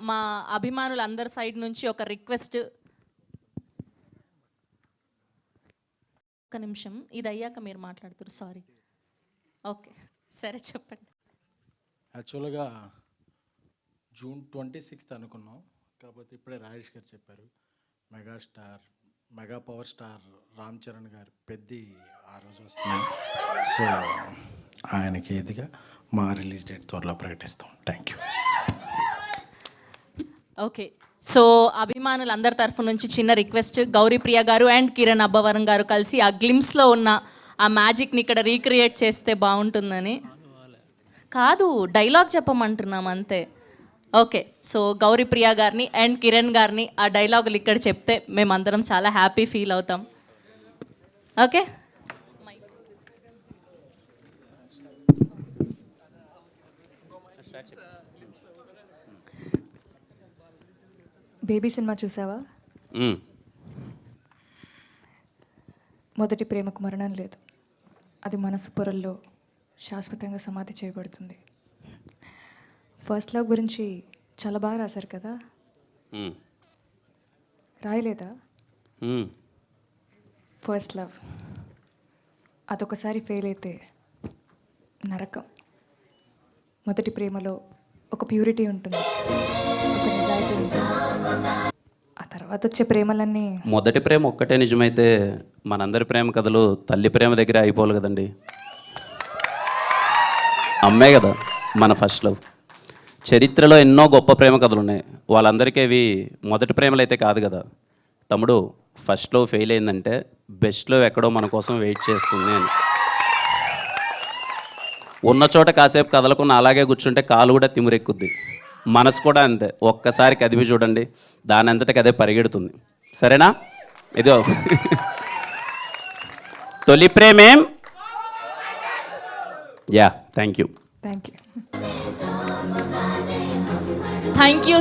మా అభిమానులందరి సైడ్ నుంచి ఒక రిక్వెస్ట్. ఒక నిమిషం, ఇది అయ్యాక మీరు మాట్లాడుతారు. సారీ. ఓకే, సరే చెప్పండి. యాక్చువల్గా June 26th అనుకున్నాం, కాకపోతే ఇప్పుడే రాజేష్ గారు చెప్పారు mega power star Ram Charan గారు పెద్ది ఆ రోజు వస్తుంది. సో ఆయనకి ఇదిగా మా రిలీజ్ డేట్ త్వరలో ప్రకటిస్తాం. Thank you. ఓకే, సో అభిమానులందరి తరఫు నుంచి చిన్న రిక్వెస్ట్. గౌరీప్రియ గారు అండ్ కిరణ్ అబ్బవరం గారు కలిసి ఆ గ్లిమ్స్లో ఉన్న ఆ మ్యాజిక్ని ఇక్కడ రీక్రియేట్ చేస్తే బాగుంటుందని. కాదు, డైలాగ్ చెప్పమంటున్నాం అంతే. ఓకే, సో గౌరీప్రియ గారిని అండ్ కిరణ్ గారిని ఆ డైలాగులు ఇక్కడ చెప్తే మేమందరం చాలా హ్యాపీ ఫీల్ అవుతాం. ఓకే, బేబీ సినిమా చూసావా? మొదటి ప్రేమకు మరణం లేదు, అది మనసు పొరల్లో శాశ్వతంగా సమాధి చేయబడుతుంది. ఫస్ట్ లవ్ గురించి చాలా బాగా రాశారు కదా, రాయలేదా? ఫస్ట్ లవ్ అదొకసారి ఫెయిల్ అయితే నరకం. మొదటి ప్రేమలో ఒక ప్యూరిటీ ఉంటుంది, ఒక నిజాయితీ ఉంటుంది. ఆ తర్వాత వచ్చే ప్రేమలన్నీ. మొదటి ప్రేమ ఒక్కటే నిజమైతే మనందరి ప్రేమ కథలు తల్లి ప్రేమ దగ్గర అయిపోవాలి కదండి. అమ్మే కదా మన ఫస్ట్ లవ్. చరిత్రలో ఎన్నో గొప్ప ప్రేమ కథలు ఉన్నాయి, వాళ్ళందరికీ అవి మొదటి ప్రేమలు అయితే కాదు కదా. తమ్ముడు, ఫస్ట్లో ఫెయిల్ అయిందంటే బెస్ట్లో ఎక్కడో మన కోసం వెయిట్ చేస్తుంది అని. ఉన్న చోట కాసేపు కదలకుండా అలాగే కూర్చుంటే కాలు కూడా తిమిరెక్కుద్ది, మనసు కూడా అంతే. ఒక్కసారి కదిపి చూడండి, దాని అంతటికి అదే పరిగెడుతుంది. సరేనా? ఇదో తొలి ప్రేమేం. Yeah, thank you. Thank you. Thank you